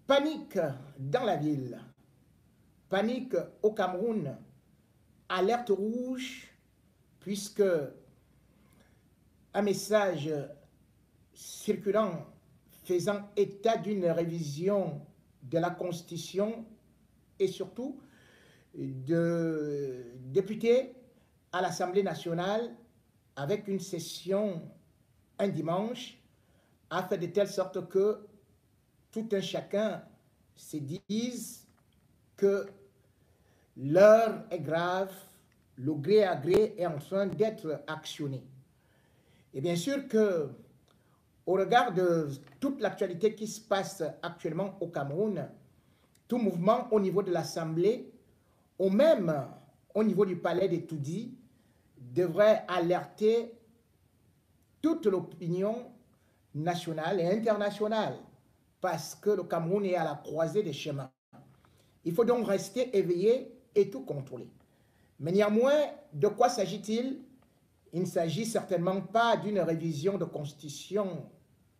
Panique dans la ville, panique au Cameroun, alerte rouge, puisque un message circulant faisant état d'une révision de la Constitution et surtout de députés à l'Assemblée nationale avec une session un dimanche a fait de telle sorte que tout un chacun se dise que l'heure est grave, le gré à gré est en train d'être actionné. Et bien sûr que, au regard de toute l'actualité qui se passe actuellement au Cameroun, tout mouvement au niveau de l'Assemblée, ou même au niveau du palais des Toudi, devrait alerter toute l'opinion nationale et internationale, parce que le Cameroun est à la croisée des chemins. Il faut donc rester éveillé et tout contrôler. Mais néanmoins, de quoi s'agit-il? Il ne s'agit certainement pas d'une révision de constitution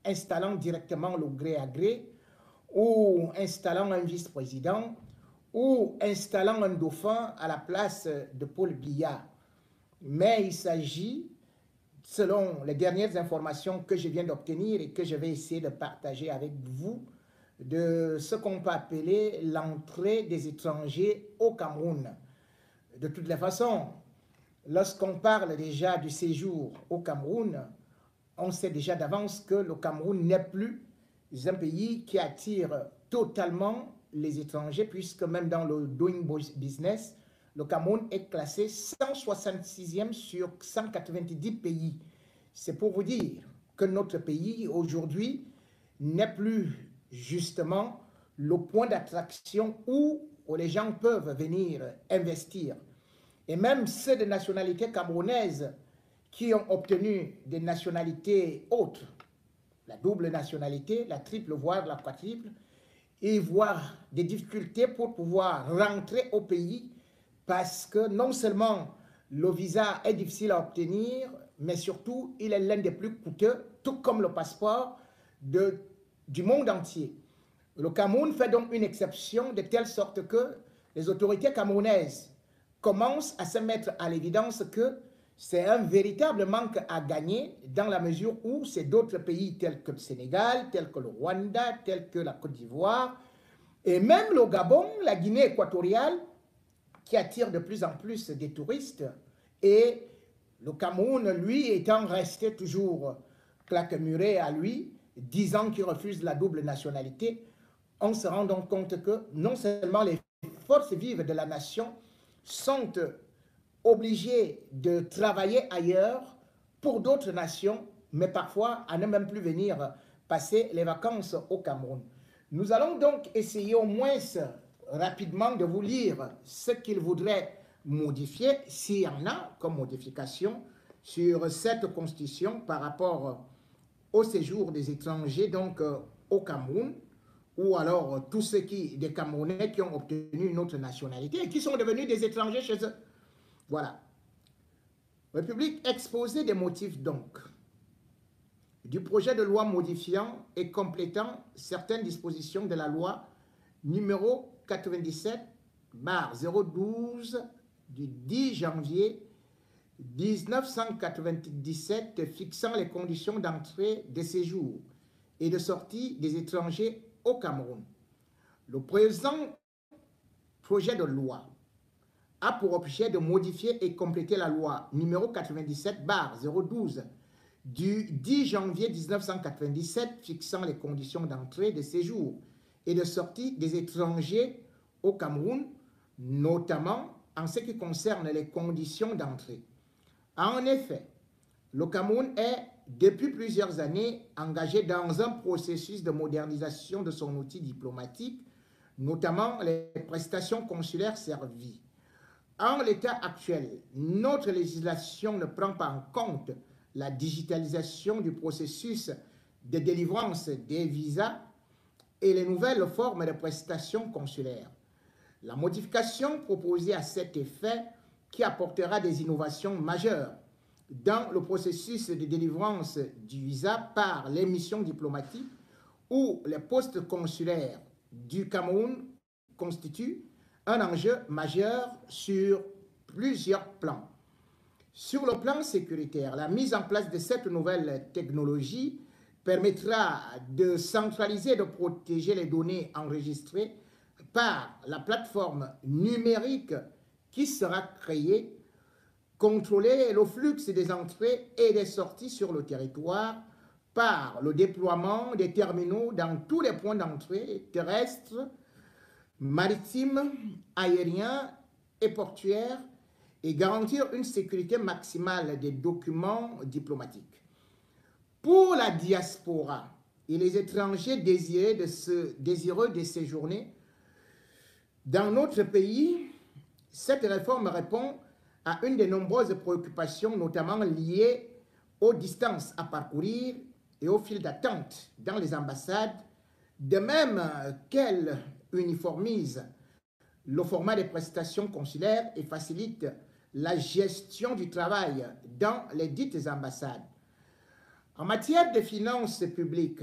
installant directement le gré à gré, ou installant un vice-président, ou installant un dauphin à la place de Paul Biya. Mais il s'agit, selon les dernières informations que je viens d'obtenir et que je vais essayer de partager avec vous, de ce qu'on peut appeler l'entrée des étrangers au Cameroun. De toutes les façons, lorsqu'on parle déjà du séjour au Cameroun, on sait déjà d'avance que le Cameroun n'est plus un pays qui attire totalement les étrangers, puisque même dans le Doing Business, le Cameroun est classé 166e sur 190 pays. C'est pour vous dire que notre pays, aujourd'hui, n'est plus justement le point d'attraction où les gens peuvent venir investir. Et même ceux de nationalité camerounaise qui ont obtenu des nationalités autres, la double nationalité, la triple, voire la quadruple, et voient des difficultés pour pouvoir rentrer au pays parce que non seulement le visa est difficile à obtenir, mais surtout il est l'un des plus coûteux, tout comme le passeport du monde entier. Le Cameroun fait donc une exception de telle sorte que les autorités camerounaises commencent à se mettre à l'évidence que c'est un véritable manque à gagner dans la mesure où c'est d'autres pays tels que le Sénégal, tels que le Rwanda, tels que la Côte d'Ivoire, et même le Gabon, la Guinée équatoriale, qui attire de plus en plus des touristes, et le Cameroun, lui, étant resté toujours claquemuré à lui, disant qu'il refuse la double nationalité, on se rend donc compte que non seulement les forces vives de la nation sont obligés de travailler ailleurs pour d'autres nations, mais parfois à ne même plus venir passer les vacances au Cameroun. Nous allons donc essayer au moins rapidement de vous lire ce qu'il voudrait modifier, s'il y en a comme modification, sur cette constitution par rapport au séjour des étrangers donc au Cameroun, ou alors tous ceux des Camerounais qui ont obtenu une autre nationalité et qui sont devenus des étrangers chez eux. Voilà. République exposé des motifs donc du projet de loi modifiant et complétant certaines dispositions de la loi numéro 97/012 du 10 janvier 1997 fixant les conditions d'entrée, de séjour et de sortie des étrangers au Cameroun. Le présent projet de loi a pour objet de modifier et compléter la loi numéro 97/012 du 10 janvier 1997 fixant les conditions d'entrée, de séjour et de sortie des étrangers au Cameroun, notamment en ce qui concerne les conditions d'entrée. En effet, le Cameroun est, depuis plusieurs années, engagé dans un processus de modernisation de son outil diplomatique, notamment les prestations consulaires servies. En l'état actuel, notre législation ne prend pas en compte la digitalisation du processus de délivrance des visas et les nouvelles formes de prestations consulaires. La modification proposée à cet effet, qui apportera des innovations majeures dans le processus de délivrance du visa par les missions diplomatiques ou les postes consulaires du Cameroun constitue un enjeu majeur sur plusieurs plans. Sur le plan sécuritaire, la mise en place de cette nouvelle technologie permettra de centraliser et de protéger les données enregistrées par la plateforme numérique qui sera créée, contrôler le flux des entrées et des sorties sur le territoire par le déploiement des terminaux dans tous les points d'entrée terrestres, maritimes, aériens et portuaires, et garantir une sécurité maximale des documents diplomatiques. Pour la diaspora et les étrangers désireux de séjourner dans notre pays, cette réforme répond à une des nombreuses préoccupations, notamment liées aux distances à parcourir et aux files d'attente dans les ambassades, de même qu'elle uniformise le format des prestations consulaires et facilite la gestion du travail dans les dites ambassades. En matière de finances publiques,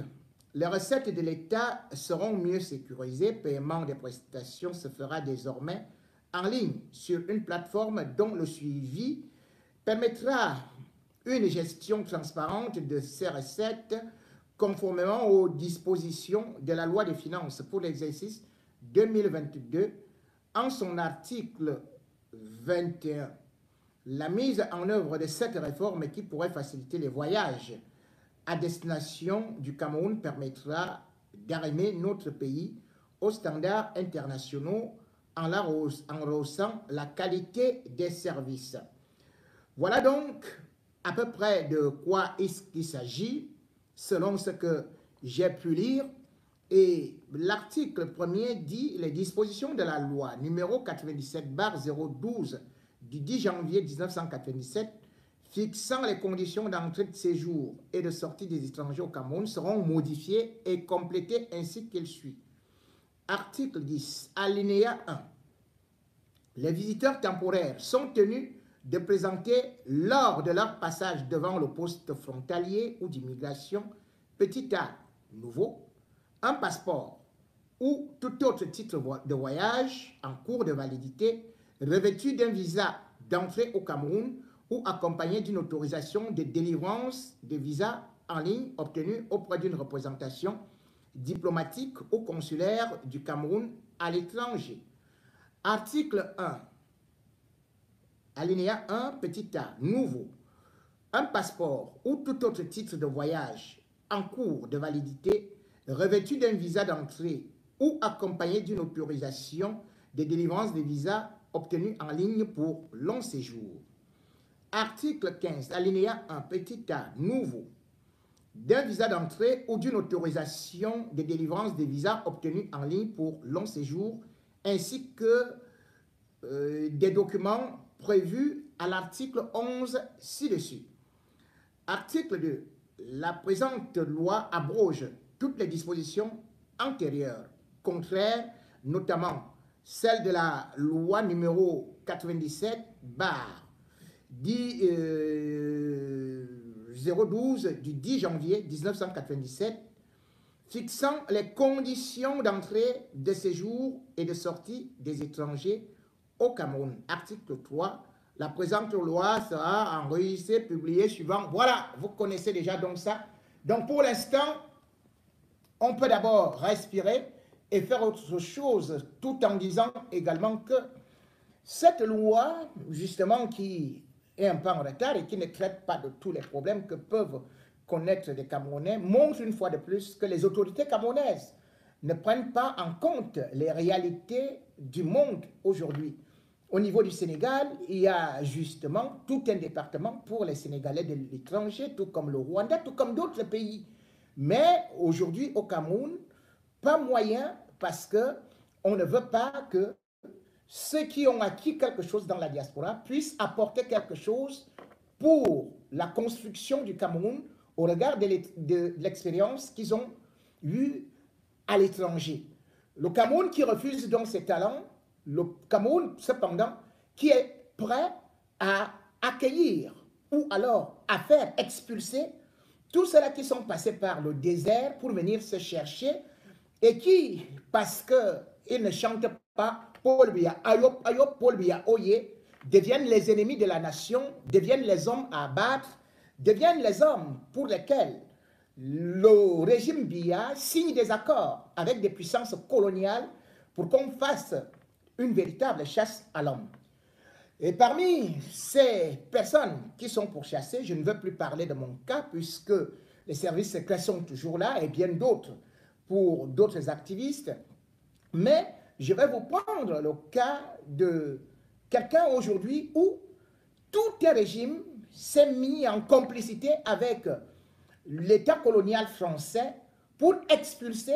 les recettes de l'État seront mieux sécurisées. Le paiement des prestations se fera désormais en ligne sur une plateforme dont le suivi permettra une gestion transparente de ces recettes conformément aux dispositions de la loi des finances pour l'exercice 2022 en son article 21. La mise en œuvre de cette réforme qui pourrait faciliter les voyages à destination du Cameroun permettra d'arrimer notre pays aux standards internationaux en rehaussant la qualité des services. Voilà donc à peu près de quoi il s'agit selon ce que j'ai pu lire. Et l'article 1er dit les dispositions de la loi numéro 97/012 du 10 janvier 1997 fixant les conditions d'entrée, de séjour et de sortie des étrangers au Cameroun seront modifiées et complétées ainsi qu'il suit. Article 10, alinéa 1. Les visiteurs temporaires sont tenus de présenter lors de leur passage devant le poste frontalier ou d'immigration, petit a, nouveau, un passeport ou tout autre titre de voyage en cours de validité revêtu d'un visa d'entrée au Cameroun ou accompagné d'une autorisation de délivrance de visa en ligne obtenue auprès d'une représentation diplomatique ou consulaire du Cameroun à l'étranger. Article 1, alinéa 1, petit a, nouveau. Un passeport ou tout autre titre de voyage en cours de validité revêtu d'un visa d'entrée ou accompagné d'une autorisation de délivrance de visa obtenue en ligne pour long séjour. Article 15, alinéa 1, petit a, nouveau. D'un visa d'entrée ou d'une autorisation de délivrance de visa obtenue en ligne pour long séjour, ainsi que des documents prévus à l'article 11 ci-dessus. Article 2. La présente loi abroge toutes les dispositions antérieures, contraires, notamment celle de la loi numéro 97/012 du 10 janvier 1997, fixant les conditions d'entrée, de séjour et de sortie des étrangers au Cameroun. Article 3. La présente loi sera enregistrée, publiée suivant. Voilà, vous connaissez déjà donc ça. Donc pour l'instant, on peut d'abord respirer et faire autre chose, tout en disant également que cette loi, justement, qui est un peu en retard et qui ne traite pas de tous les problèmes que peuvent connaître les Camerounais, montre une fois de plus que les autorités camerounaises ne prennent pas en compte les réalités du monde aujourd'hui. Au niveau du Sénégal, il y a justement tout un département pour les Sénégalais de l'étranger, tout comme le Rwanda, tout comme d'autres pays. Mais aujourd'hui, au Cameroun, pas moyen parce qu'on ne veut pas que ceux qui ont acquis quelque chose dans la diaspora puissent apporter quelque chose pour la construction du Cameroun au regard de l'expérience qu'ils ont eue à l'étranger. Le Cameroun qui refuse donc ses talents, le Cameroun cependant qui est prêt à accueillir ou alors à faire expulser tous ceux-là qui sont passés par le désert pour venir se chercher et qui, parce qu'ils ne chantent pas Paul Biya, Ayop, Ayop, Paul Biya, Oye, deviennent les ennemis de la nation, deviennent les hommes à abattre, deviennent les hommes pour lesquels le régime Biya signe des accords avec des puissances coloniales pour qu'on fasse une véritable chasse à l'homme. Et parmi ces personnes qui sont pourchassées, je ne veux plus parler de mon cas puisque les services secrets sont toujours là et bien d'autres pour d'autres activistes, mais je vais vous prendre le cas de quelqu'un aujourd'hui où tout un régime s'est mis en complicité avec l'État colonial français pour expulser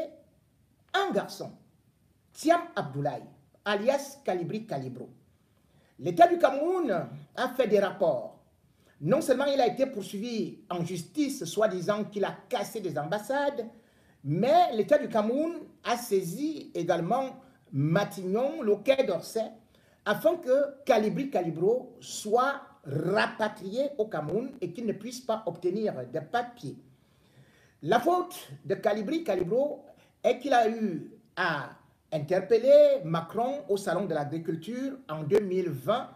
un garçon, Thiam Abdoulaye, alias Kalibri Kalibro. L'État du Cameroun a fait des rapports. Non seulement il a été poursuivi en justice, soi-disant qu'il a cassé des ambassades, mais l'État du Cameroun a saisi également Matignon, le Quai d'Orsay, afin que Kalibri Kalibro soit rapatrié au Cameroun et qu'il ne puisse pas obtenir de papiers. La faute de Kalibri Kalibro est qu'il a eu à interpeller Macron au Salon de l'Agriculture en 2020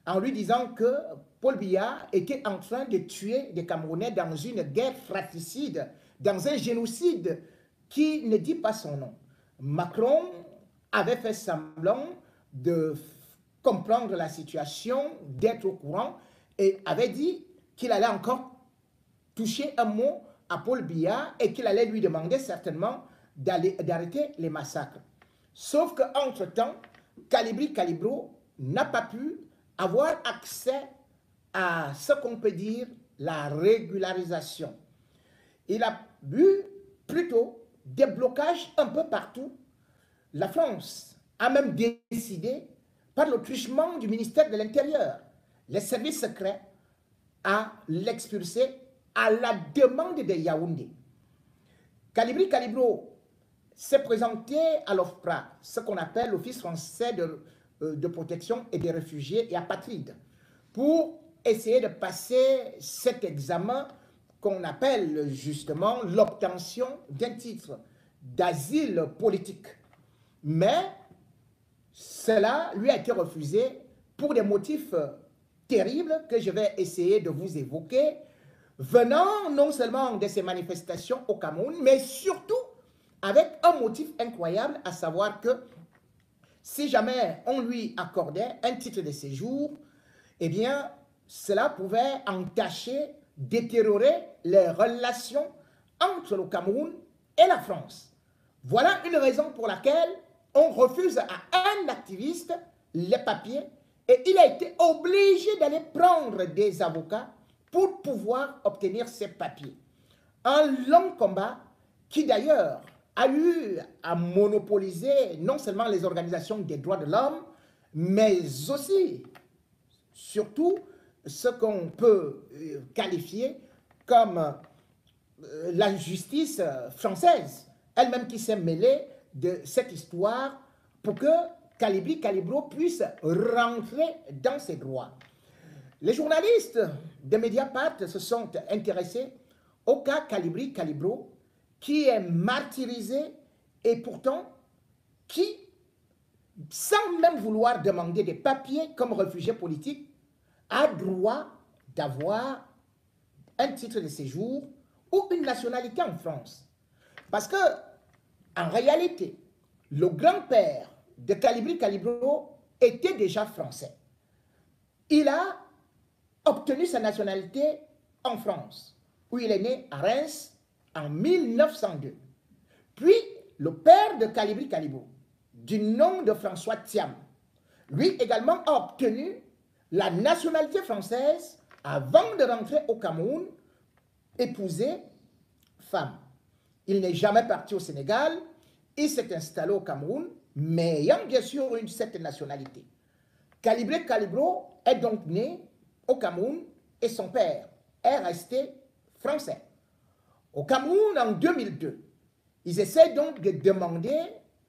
en lui disant que Paul Biya était en train de tuer des Camerounais dans une guerre fratricide, dans un génocide qui ne dit pas son nom. Macron avait fait semblant de comprendre la situation, d'être au courant et avait dit qu'il allait encore toucher un mot à Paul Biya et qu'il allait lui demander certainement d'arrêter les massacres. Sauf qu'entre-temps, Kalibri Kalibro n'a pas pu avoir accès à ce qu'on peut dire la régularisation. Il a eu plutôt des blocages un peu partout. La France a même décidé, par le truchement du ministère de l'Intérieur, les services secrets, à l'expulser à la demande de Yaoundé. Kalibri Kalibro s'est présenté à l'OFPRA, ce qu'on appelle l'Office français de protection et des réfugiés et apatrides, pour essayer de passer cet examen qu'on appelle justement l'obtention d'un titre d'asile politique. Mais cela lui a été refusé pour des motifs terribles que je vais essayer de vous évoquer, venant non seulement de ces manifestations au Cameroun, mais surtout avec un motif incroyable, à savoir que si jamais on lui accordait un titre de séjour, eh bien, cela pouvait entacher, détériorer les relations entre le Cameroun et la France. Voilà une raison pour laquelle on refuse à un activiste les papiers et il a été obligé d'aller prendre des avocats pour pouvoir obtenir ces papiers. Un long combat qui d'ailleurs a eu à monopoliser non seulement les organisations des droits de l'homme, mais aussi, surtout, ce qu'on peut qualifier comme la justice française, elle-même qui s'est mêlée de cette histoire pour que Kalibri Kalibro puisse rentrer dans ses droits. Les journalistes de Mediapart se sont intéressés au cas Kalibri Kalibro, qui est martyrisé et pourtant qui, sans même vouloir demander des papiers comme réfugié politique, a droit d'avoir un titre de séjour ou une nationalité en France. Parce que, en réalité, le grand-père de Kalibri Kalibro était déjà français. Il a obtenu sa nationalité en France, où il est né à Reims en 1902. Puis, le père de Kalibri Kalibro, du nom de François Thiam, lui également a obtenu la nationalité française avant de rentrer au Cameroun, épouser femme. Il n'est jamais parti au Sénégal, il s'est installé au Cameroun, mais ayant bien sûr une certaine nationalité. Kalibri Kalibro est donc né au Cameroun et son père est resté français. Au Cameroun, en 2002, ils essaient donc de demander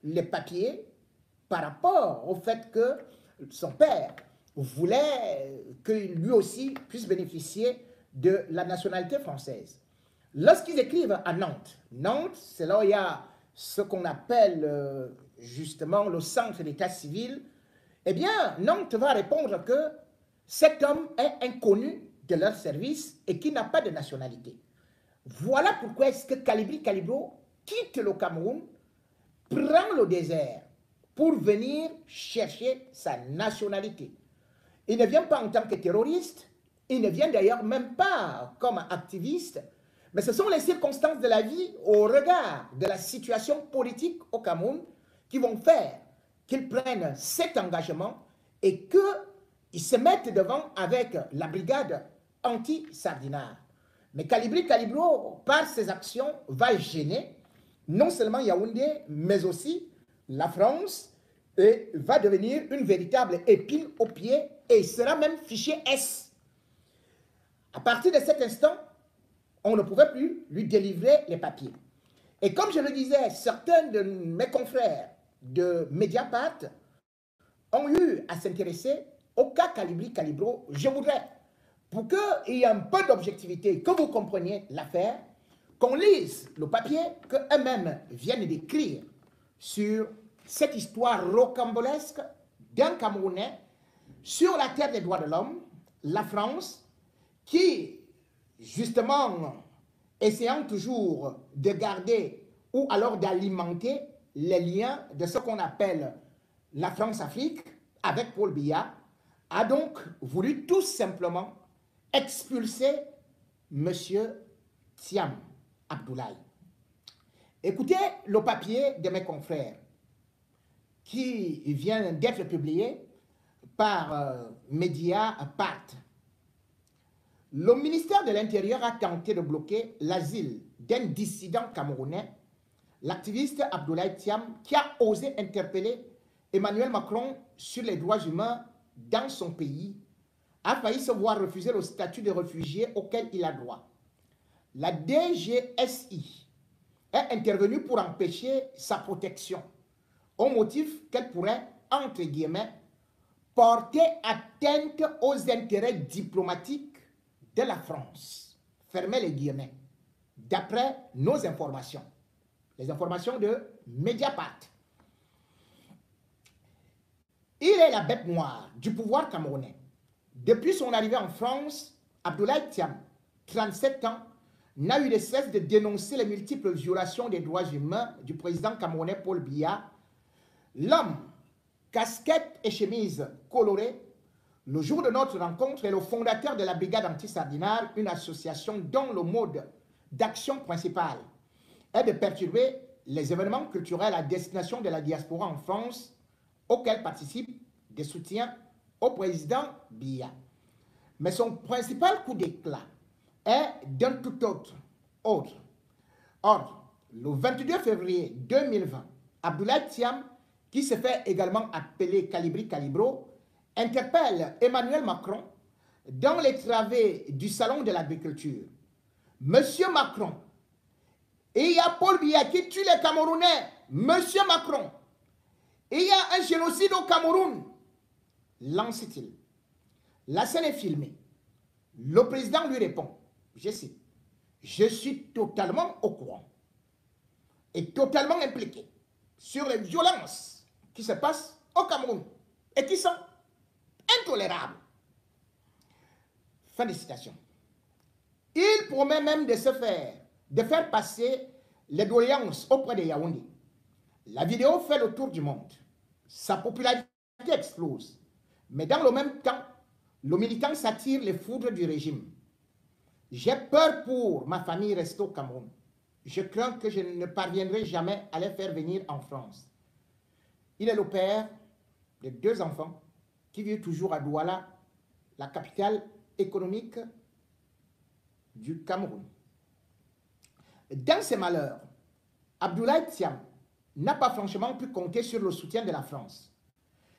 les papiers par rapport au fait que son père voulait que lui aussi puisse bénéficier de la nationalité française. Lorsqu'ils écrivent à Nantes, Nantes, c'est là où il y a ce qu'on appelle justement le centre d'état civil, eh bien, Nantes va répondre que cet homme est inconnu de leur service et qu'il n'a pas de nationalité. Voilà pourquoi est-ce que Kalibri Kalibro quitte le Cameroun, prend le désert pour venir chercher sa nationalité. Il ne vient pas en tant que terroriste, il ne vient d'ailleurs même pas comme activiste, mais ce sont les circonstances de la vie au regard de la situation politique au Cameroun qui vont faire qu'ils prennent cet engagement et qu'ils se mettent devant avec la brigade anti-Sardinard. Mais Kalibri Kalibro, par ses actions, va gêner non seulement Yaoundé, mais aussi la France, et va devenir une véritable épine au pied et sera même fiché S. À partir de cet instant, on ne pouvait plus lui délivrer les papiers. Et comme je le disais, certains de mes confrères de Mediapart ont eu à s'intéresser au cas Kalibri Kalibro. Je voudrais, pour qu'il y ait un peu d'objectivité, que vous compreniez l'affaire, qu'on lise le papier qu'eux-mêmes viennent d'écrire sur cette histoire rocambolesque d'un Camerounais sur la terre des droits de l'homme, la France, qui, justement, essayant toujours de garder ou alors d'alimenter les liens de ce qu'on appelle la France-Afrique avec Paul Biya, a donc voulu tout simplement expulser M. Thiam Abdoulaye. Écoutez le papier de mes confrères qui vient d'être publié par Mediapart. Le ministère de l'Intérieur a tenté de bloquer l'asile d'un dissident camerounais, l'activiste Abdoulaye Thiam, qui a osé interpeller Emmanuel Macron sur les droits humains dans son pays, a failli se voir refuser le statut de réfugié auquel il a droit. La DGSI est intervenue pour empêcher sa protection, au motif qu'elle pourrait, entre guillemets, porter atteinte aux intérêts diplomatiques de la France. Fermez les guillemets. D'après nos informations, les informations de Mediapart. Il est la bête noire du pouvoir camerounais. Depuis son arrivée en France, Abdoulaye Thiam, 37 ans, n'a eu de cesse de dénoncer les multiples violations des droits humains du président camerounais Paul Biya. L'homme, casquette et chemise colorée, le jour de notre rencontre, est le fondateur de la Brigade Anti-Sardinard, une association dont le mode d'action principal est de perturber les événements culturels à destination de la diaspora en France, auxquels participent des soutiens au président Biya. Mais son principal coup d'éclat est d'un tout autre ordre. Le 22 février 2020, Abdoulaye Thiam, qui se fait également appeler Kalibri Kalibro, interpelle Emmanuel Macron dans les travées du Salon de l'Agriculture. Monsieur Macron, il y a Paul Biya qui tue les Camerounais. Monsieur Macron, il y a un génocide au Cameroun. Lance-t-il. La scène est filmée. Le président lui répond, je cite, « Je suis totalement au courant et totalement impliqué sur les violences qui se passent au Cameroun et qui sont intolérables. » Fin de citation. Il promet même de faire passer les doléances auprès de Yaoundé. La vidéo fait le tour du monde. Sa popularité explose. Mais dans le même temps, le militant s'attire les foudres du régime. J'ai peur pour ma famille restée au Cameroun. Je crains que je ne parviendrai jamais à les faire venir en France. Il est le père de 2 enfants qui vivent toujours à Douala, la capitale économique du Cameroun. Dans ces malheurs, Abdoulaye Thiam n'a pas franchement pu compter sur le soutien de la France.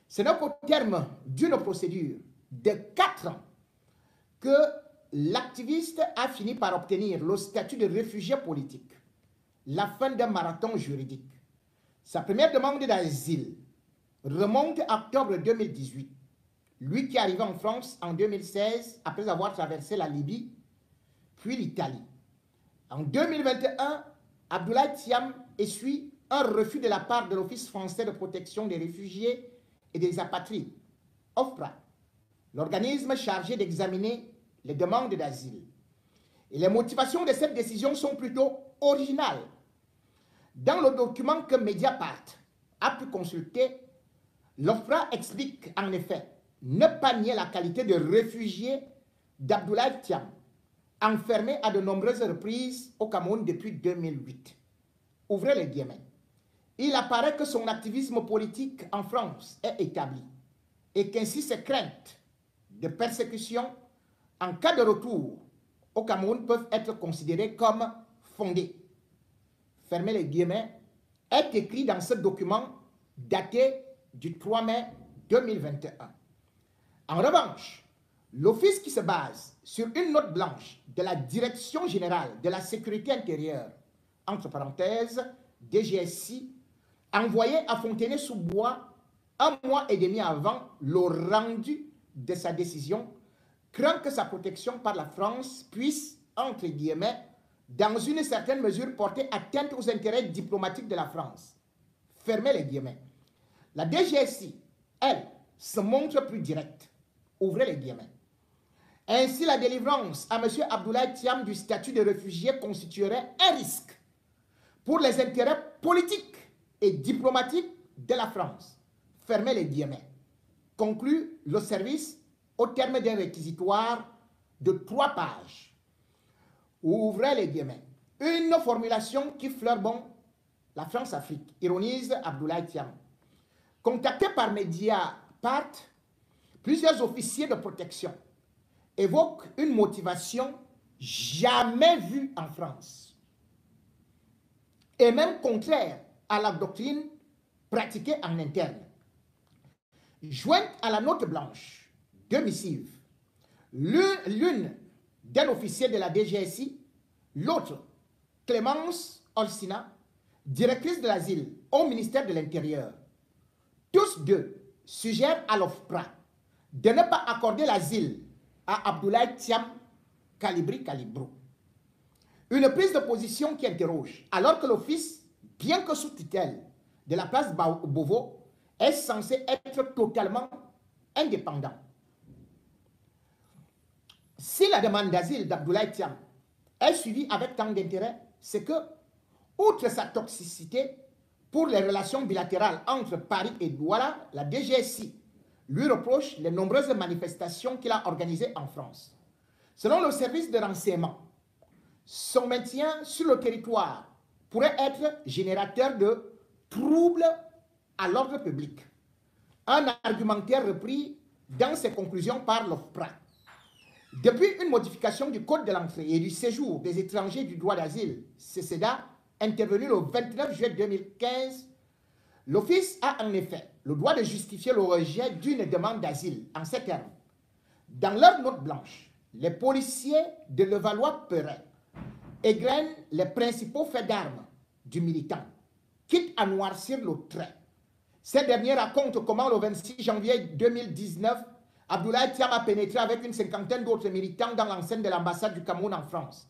Ce n'est qu'au terme d'une procédure de 4 ans que l'activiste a fini par obtenir le statut de réfugié politique, la fin d'un marathon juridique. Sa première demande d'asile remonte à octobre 2018. Lui qui est arrivé en France en 2016 après avoir traversé la Libye, puis l'Italie. En 2021, Abdoulaye Thiam essuie un refus de la part de l'Office français de protection des réfugiés et des apatrides, OFPRA, l'organisme chargé d'examiner les demandes d'asile. Et les motivations de cette décision sont plutôt originales. Dans le document que Mediapart a pu consulter, l'OFPRA explique en effet ne pas nier la qualité de réfugié d'Abdoulaye Thiam, enfermé à de nombreuses reprises au Cameroun depuis 2008. Ouvrez les guillemets. Il apparaît que son activisme politique en France est établi et qu'ainsi ses craintes de persécution en cas de retour au Cameroun peuvent être considérées comme fondées. Fermez les guillemets, est écrit dans ce document daté du 3 mai 2021. En revanche, l'office qui se base sur une note blanche de la Direction générale de la sécurité intérieure, entre parenthèses, DGSI, envoyé à Fontenay-sous-Bois un mois et demi avant le rendu de sa décision, craint que sa protection par la France puisse, entre guillemets, dans une certaine mesure porter atteinte aux intérêts diplomatiques de la France. Fermez les guillemets. La DGSI, elle, se montre plus directe. Ouvrez les guillemets. Ainsi, la délivrance à M. Abdoulaye Thiam du statut de réfugié constituerait un risque pour les intérêts politiques et diplomatiques de la France. Fermez les guillemets. Conclut le service au terme d'un réquisitoire de 3 pages. Ouvrez les guillemets. Une formulation qui fleure bon la France-Afrique, ironise Abdoulaye Thiam. Contacté par Mediapart, plusieurs officiers de protection évoquent une motivation jamais vue en France et même contraire à la doctrine pratiquée en interne. Jointe à la note blanche, 2 missives, l'une d'un officier de la DGSI, l'autre, Clémence Olsina, directrice de l'asile au ministère de l'Intérieur. Tous deux suggèrent à l'OFPRA de ne pas accorder l'asile à Abdoulaye Thiam Calibri-Calibrou. Une prise de position qui interroge, alors que l'office, bien que sous tutelle de la place Beauvau, est censé être totalement indépendant. Si la demande d'asile d'Abdoulaye Thiam est suivie avec tant d'intérêt, c'est que, outre sa toxicité pour les relations bilatérales entre Paris et Douala, la DGSI lui reproche les nombreuses manifestations qu'il a organisées en France. Selon le service de renseignement, son maintien sur le territoire pourrait être générateur de troubles à l'ordre public. Un argumentaire repris dans ses conclusions par l'OFPRA. Depuis une modification du Code de l'entrée et du séjour des étrangers du droit d'asile, CESEDA, intervenu le 29 juillet 2015, l'Office a en effet le droit de justifier le rejet d'une demande d'asile en ces termes. Dans leur note blanche, les policiers de Levallois-Perret égrènent les principaux faits d'armes du militant, quitte à noircir le trait. Ces derniers racontent comment le 26 janvier 2019, Abdoulaye Thiam a pénétré avec une cinquantaine d'autres militants dans l'enceinte de l'ambassade du Cameroun en France.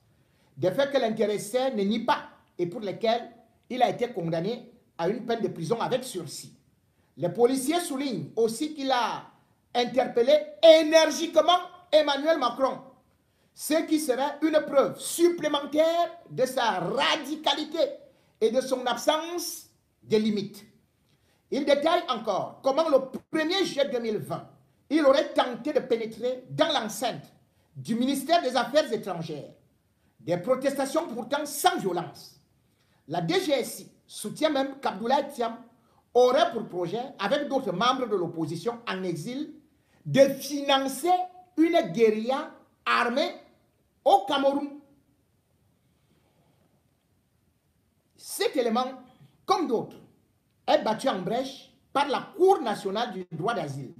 Des faits que l'intéressé ne nie pas et pour lesquels il a été condamné à une peine de prison avec sursis. Les policiers soulignent aussi qu'il a interpellé énergiquement Emmanuel Macron, ce qui serait une preuve supplémentaire de sa radicalité et de son absence de limites. Il détaille encore comment le 1er juillet 2020, il aurait tenté de pénétrer dans l'enceinte du ministère des Affaires étrangères. Des protestations pourtant sans violence. La DGSI soutient même qu'Abdoulaye Thiam aurait pour projet, avec d'autres membres de l'opposition en exil, de financer une guérilla armée au Cameroun. Cet élément, comme d'autres, est battu en brèche par la Cour nationale du droit d'asile,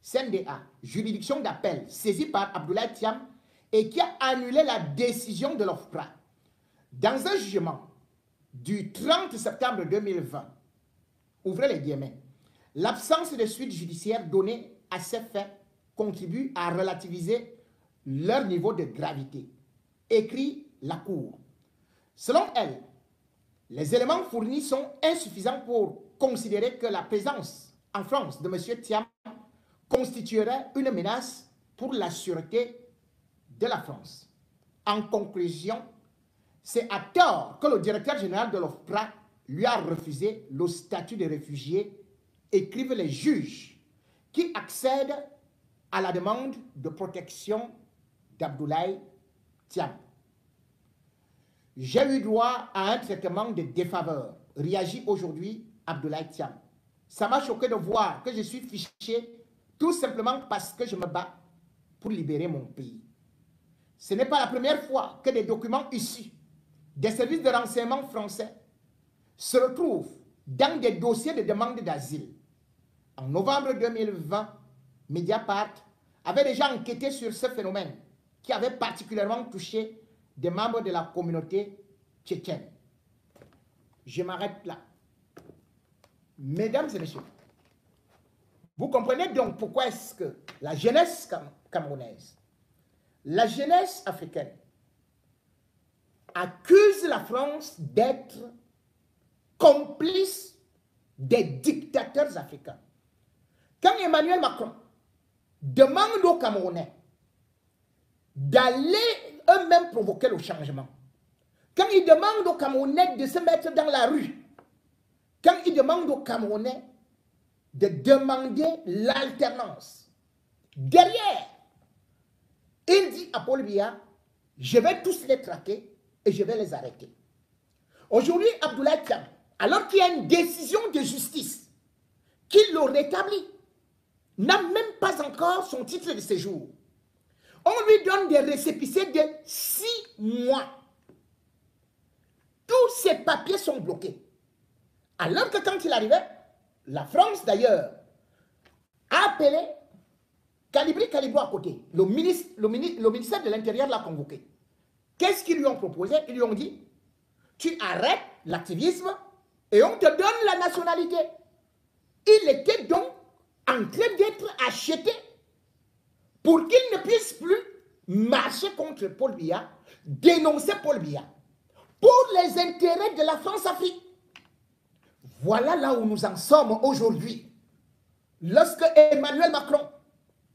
CNDA, juridiction d'appel saisie par Abdoulaye Thiam et qui a annulé la décision de l'OFPRA. Dans un jugement du 30 septembre 2020, ouvrez les guillemets, l'absence de suite judiciaire donnée à ces faits contribue à relativiser leur niveau de gravité, écrit la Cour. Selon elle, les éléments fournis sont insuffisants pour considérer que la présence en France de M. Thiam constituerait une menace pour la sûreté de la France. En conclusion, c'est à tort que le directeur général de l'OFPRA lui a refusé le statut de réfugié, écrivent les juges qui accèdent à la demande de protection d'Abdoulaye Thiam. J'ai eu droit à un traitement de défaveur, réagit aujourd'hui Abdoulaye Thiam. Ça m'a choqué de voir que je suis fiché tout simplement parce que je me bats pour libérer mon pays. Ce n'est pas la première fois que des documents issus des services de renseignement français se retrouvent dans des dossiers de demande d'asile. En novembre 2020, Mediapart avait déjà enquêté sur ce phénomène qui avait particulièrement touché des membres de la communauté tchétchène. Je m'arrête là. Mesdames et messieurs, vous comprenez donc pourquoi est-ce que la jeunesse camerounaise, la jeunesse africaine accuse la France d'être complice des dictateurs africains. Quand Emmanuel Macron demande aux Camerounais d'aller eux-mêmes provoquer le changement, quand il demande aux Camerounais de se mettre dans la rue, quand il demande aux Camerounais de demander l'alternance, derrière, il dit à Paul Biya, je vais tous les traquer et je vais les arrêter. Aujourd'hui, Abdoulaye Thiam, alors qu'il y a une décision de justice qui le rétablit, n'a même pas encore son titre de séjour. On lui donne des récépissés de 6 mois. Tous ses papiers sont bloqués. Alors que quand il arrivait, la France d'ailleurs a appelé Calibri Calibro à côté. Le ministère de l'Intérieur l'a convoqué. Qu'est-ce qu'ils lui ont proposé? Ils lui ont dit, tu arrêtes l'activisme et on te donne la nationalité. Il était donc en train d'être acheté pour qu'il ne puisse plus marcher contre Paul Biya, dénoncer Paul Biya pour les intérêts de la France-Afrique. Voilà là où nous en sommes aujourd'hui. Lorsque Emmanuel Macron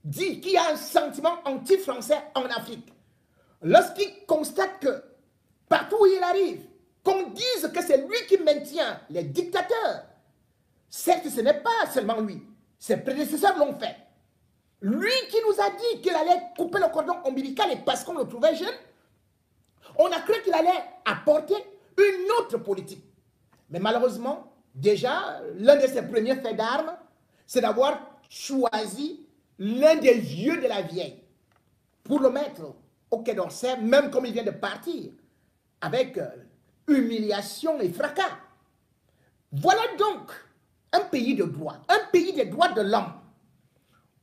dit qu'il y a un sentiment anti-français en Afrique, lorsqu'il constate que partout où il arrive, qu'on dise que c'est lui qui maintient les dictateurs, certes ce n'est pas seulement lui, ses prédécesseurs l'ont fait. Lui qui nous a dit qu'il allait couper le cordon ombilical et parce qu'on le trouvait jeune, on a cru qu'il allait apporter une autre politique. Mais malheureusement, déjà, l'un de ses premiers faits d'armes, c'est d'avoir choisi l'un des vieux de la vieille pour le mettre au Quai d'Orsay, même comme il vient de partir, avec humiliation et fracas. Voilà donc un pays de droit, un pays des droits de l'homme,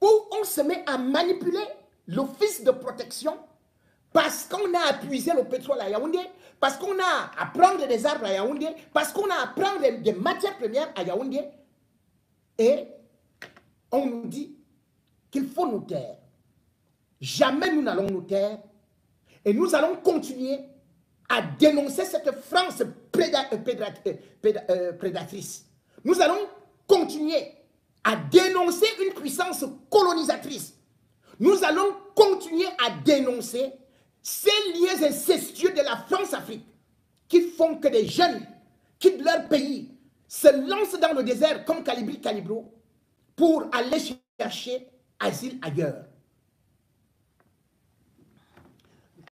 où on se met à manipuler l'office de protection parce qu'on a épuisé le pétrole à Yaoundé, parce qu'on a à prendre des arbres à Yaoundé, parce qu'on a à prendre des matières premières à Yaoundé, et on nous dit qu'il faut nous taire. Jamais nous n'allons nous taire, et nous allons continuer à dénoncer cette France prédatrice. Nous allons continuer à dénoncer une puissance colonisatrice. Nous allons continuer à dénoncer ces liens incestueux de la France-Afrique qui font que des jeunes quittent leur pays, se lancent dans le désert comme Calibri Calibro pour aller chercher asile ailleurs.